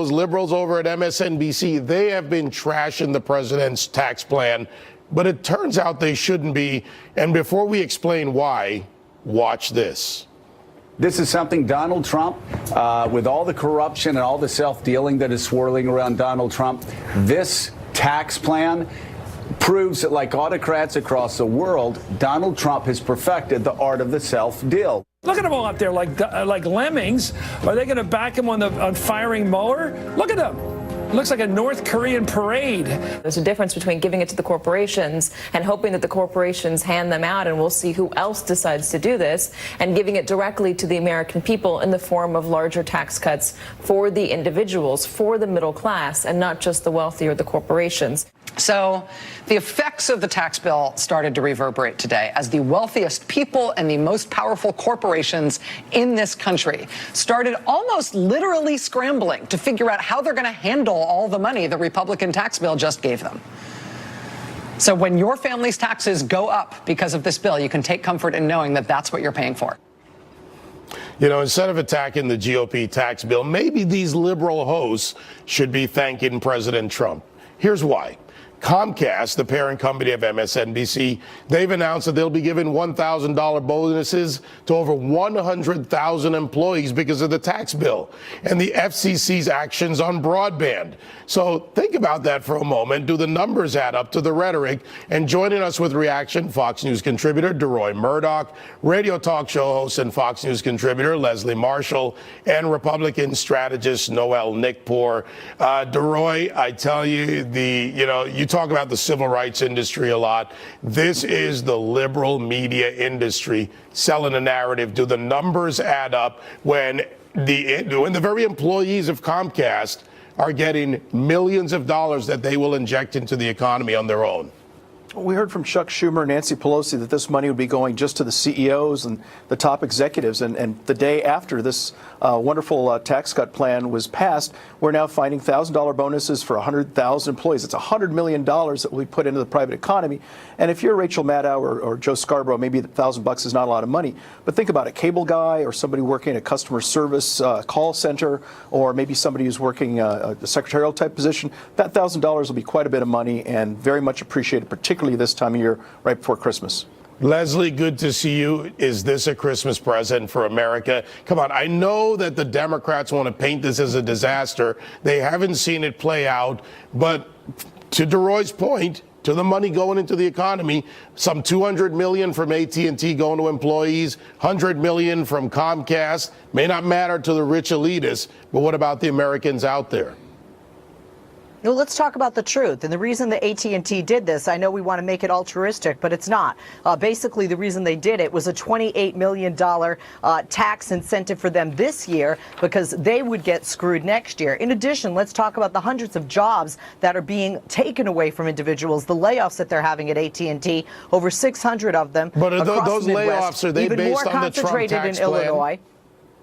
those liberals over at MSNBC, they have been trashing the president's tax plan, but it turns out they shouldn't be. And before we explain why, watch this. This is something Donald Trump, with all the corruption and all the self-dealing that is swirling around Donald Trump, this tax plan proves that, like autocrats across the world, Donald Trump has perfected the art of the self-deal. Look at them all up there like lemmings. Are they going to back him on firing Mueller? Look at them. It looks like a North Korean parade. There's a difference between giving it to the corporations and hoping that the corporations hand them out, and we'll see who else decides to do this, and giving it directly to the American people in the form of larger tax cuts for the individuals, for the middle class, and not just the wealthy or the corporations. So the effects of the tax bill started to reverberate today as the wealthiest people and the most powerful corporations in this country started almost literally scrambling to figure out how they're going to handle all the money the Republican tax bill just gave them. So when your family's taxes go up because of this bill, you can take comfort in knowing that that's what you're paying for. You know, instead of attacking the GOP tax bill, maybe these liberal hosts should be thanking President Trump. Here's why. Comcast, the parent company of MSNBC, they've announced that they'll be giving $1,000 bonuses to over 100,000 employees because of the tax bill and the FCC's actions on broadband. So think about that for a moment. Do the numbers add up to the rhetoric? And joining us with reaction, Fox News contributor DeRoy Murdoch, radio talk show host and Fox News contributor Leslie Marshall, and Republican strategist Noel Nickpour. DeRoy, I tell you, you talk about the civil rights industry a lot. This is the liberal media industry selling a narrative. Do the numbers add up when the very employees of Comcast are getting millions of dollars that they will inject into the economy on their own? We heard from Chuck Schumer and Nancy Pelosi that this money would be going just to the CEOs and the top executives. And the day after this wonderful tax cut plan was passed, we're now finding $1,000 bonuses for 100,000 employees. It's $100 million that will be put into the private economy. And if you're Rachel Maddow or Joe Scarborough, maybe $1,000 is not a lot of money. But think about a cable guy or somebody working at a customer service call center, or maybe somebody who's working a secretarial type position. That $1,000 will be quite a bit of money and very much appreciated, particularly this time of year, right before Christmas. Leslie, good to see you. Is this a Christmas present for America? Come on, I know that the Democrats want to paint this as a disaster. They haven't seen it play out. But to DeRoy's point, to the money going into the economy, some $200 million from AT&T going to employees, $100 million from Comcast, may not matter to the rich elitists, but what about the Americans out there? Well, let's talk about the truth. And the reason that AT&T did this, I know we want to make it altruistic, but it's not. Basically, the reason they did it was a $28 million tax incentive for them this year because they would get screwed next year. In addition, let's talk about the hundreds of jobs that are being taken away from individuals, the layoffs that they're having at AT&T, over 600 of them. But those layoffs, are they based on the Trump tax plan? Illinois.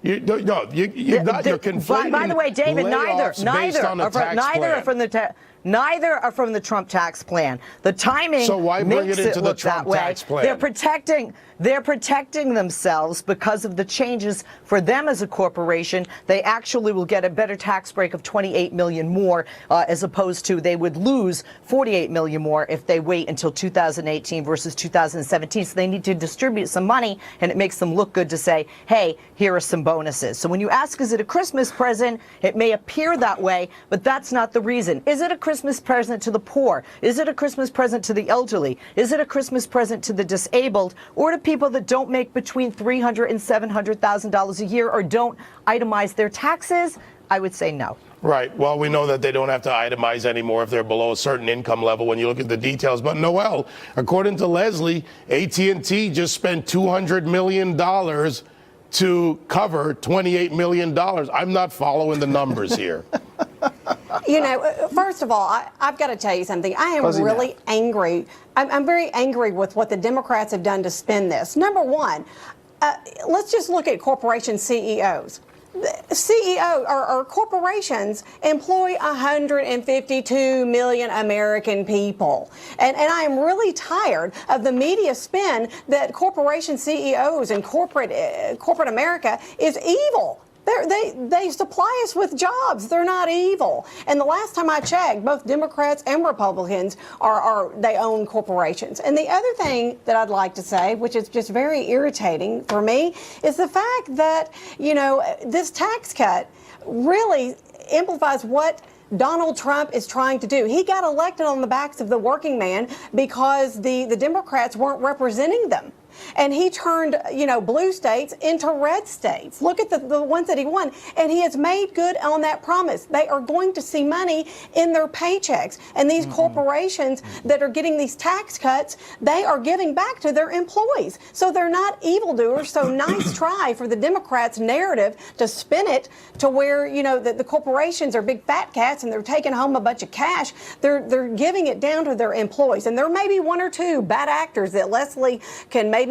You're conflating. By the way, David, neither are from the Trump tax plan. The timing so why bring makes it into look the Trump that way. tax plan? They're protecting themselves because of the changes for them as a corporation. They actually will get a better tax break of $28 million more, as opposed to they would lose $48 million more if they wait until 2018 versus 2017. So they need to distribute some money, and it makes them look good to say, hey, here are some bonuses. So when you ask, is it a Christmas present, it may appear that way, but that's not the reason. Is it a Christmas present to the poor? Is it a Christmas present to the elderly? Is it a Christmas present to the disabled, or to people that don't make between $300,000 and $700,000 a year or don't itemize their taxes? I would say no. Right. Well, we know that they don't have to itemize anymore if they're below a certain income level when you look at the details. But Noel, according to Leslie, AT&T just spent $200 million to cover $28 million. I'm not following the numbers here. You know, first of all, I've got to tell you something. I am really angry. I'm very angry with what the Democrats have done to spin this. Number one, let's just look at corporation CEOs. CEO or corporations employ 152 million American people. And I am really tired of the media spin that corporation CEOs and corporate America is evil. They supply us with jobs. They're not evil. And the last time I checked, both Democrats and Republicans they own corporations. And the other thing that I'd like to say, which is just very irritating for me, is the fact that, this tax cut really amplifies what Donald Trump is trying to do. He got elected on the backs of the working man because the Democrats weren't representing them. And he turned, blue states into red states. Look at the ones that he won. And he has made good on that promise. They are going to see money in their paychecks. And these corporations that are getting these tax cuts, they are giving back to their employees. So they're not evildoers. So nice try for the Democrats' narrative to spin it to where, the corporations are big fat cats and they're taking home a bunch of cash. They're giving it down to their employees. And there may be one or two bad actors that Leslie can maybe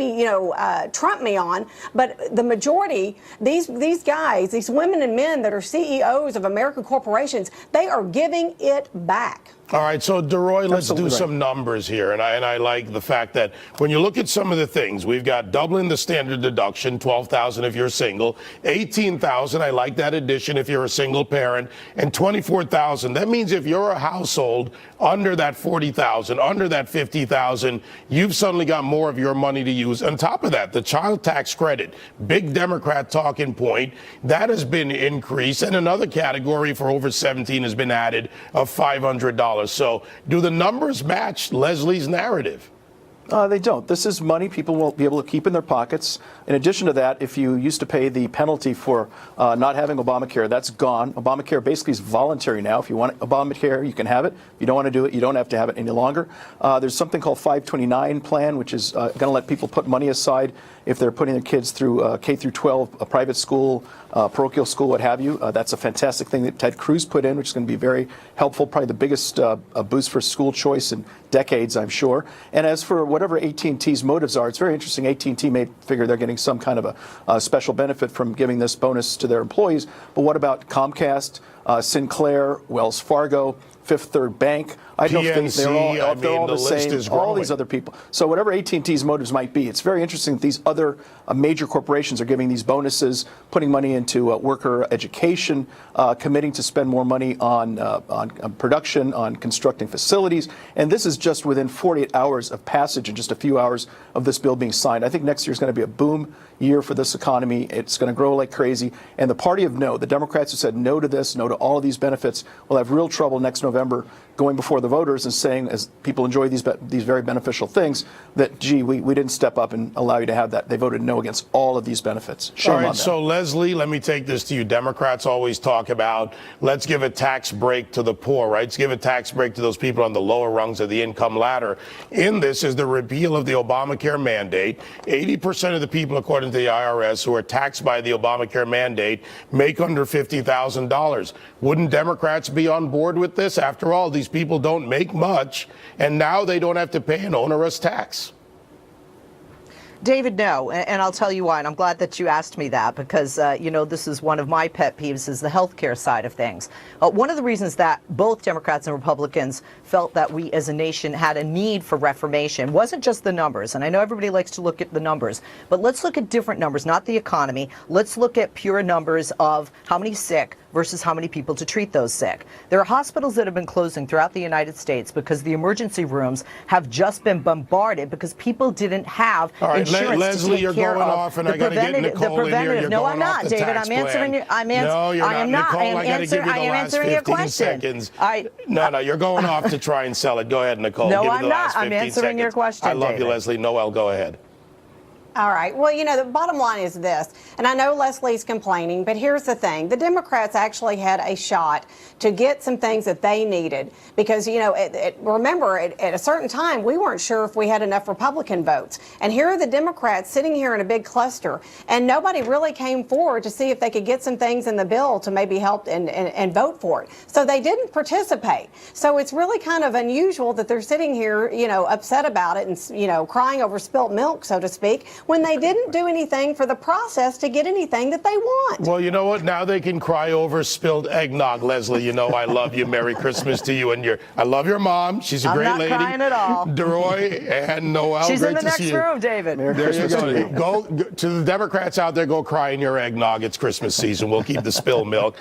trump me on, but the majority, these guys, these women and men that are CEOs of American corporations, they are giving it back. All right, so DeRoy, let's do some numbers here. And I like the fact that when you look at some of the things, we've got doubling the standard deduction, $12,000 if you're single, $18,000, I like that addition if you're a single parent, and $24,000. That means if you're a household under that $40,000, under that $50,000, you've suddenly got more of your money to use. On top of that, the child tax credit, big Democrat talking point, that has been increased. And another category for over 17 has been added of $500. So do the numbers match Leslie's narrative? They don't. This is money people will be able to keep in their pockets. In addition to that, if you used to pay the penalty for not having Obamacare, that's gone. Obamacare basically is voluntary now. If you want Obamacare, you can have it. If you don't want to do it, you don't have to have it any longer. There's something called 529 plan, which is going to let people put money aside if they're putting their kids through K through 12, a private school, parochial school, what have you. That's a fantastic thing that Ted Cruz put in, which is going to be very helpful, probably the biggest boost for school choice in decades, I'm sure. And as for whatever AT&T's motives are, it's very interesting. AT&T may figure they're getting some kind of a special benefit from giving this bonus to their employees. But what about Comcast, Sinclair, Wells Fargo, Fifth Third Bank? I don't think they're all the same. All these other people. So whatever AT&T's motives might be, it's very interesting that these other major corporations are giving these bonuses, putting money into worker education, committing to spend more money on production, on constructing facilities. And this is just within 48 hours of passage and just a few hours of this bill being signed. I think next year is going to be a boom year for this economy. It's going to grow like crazy. And the party of no, the Democrats who said no to this, no to all of these benefits, will have real trouble next November going before the voters and saying, as people enjoy these very beneficial things, that, gee, we didn't step up and allow you to have that. They voted no against all of these benefits. Shame on them. So, Leslie, let me take this to you. Democrats always talk about, let's give a tax break to the poor, right? Let's give a tax break to those people on the lower rungs of the income ladder. In this is the repeal of the Obamacare mandate. 80% of the people, according to the IRS, who are taxed by the Obamacare mandate make under $50,000. Wouldn't Democrats be on board with this? After all, these people don't make much, and now they don't have to pay an onerous tax. David, no, and I'll tell you why, and I'm glad that you asked me that because, this is one of my pet peeves is the healthcare side of things. One of the reasons that both Democrats and Republicans felt that we as a nation had a need for reformation wasn't just the numbers, and I know everybody likes to look at the numbers, but let's look at different numbers, not the economy. Let's look at pure numbers of how many sick versus how many people to treat those sick. There are hospitals that have been closing throughout the United States because the emergency rooms have just been bombarded because people didn't have insurance Leslie, to you're take care going of off, and I got to get Nicole in here. You're no, going I'm not, off the David. tax I'm answering you. No, you're I am not. not. Nicole, I got to give you the last 15 seconds. No, you're going off to try and sell it. Go ahead, Nicole. No, give I'm not. I'm answering your question, I love David. you, Leslie. Noel, go ahead. All right. Well, the bottom line is this, and I know Leslie's complaining, but here's the thing. The Democrats actually had a shot to get some things that they needed because, remember, at a certain time, we weren't sure if we had enough Republican votes. And here are the Democrats sitting here in a big cluster, and nobody really came forward to see if they could get some things in the bill to maybe help and vote for it. So they didn't participate. So it's really kind of unusual that they're sitting here, upset about it and, crying over spilt milk, so to speak, when they didn't do anything for the process to get anything that they want. Well, you know what? Now they can cry over spilled eggnog, Leslie. You know I love you. Merry Christmas to you and I love your mom. She's a I'm great not lady. crying at all. DeRoy and Noel. She's great in the to next see you. room, David. Merry There you Christmas to you. go. Go to the Democrats out there. Go cry in your eggnog. It's Christmas season. We'll keep the spill milk.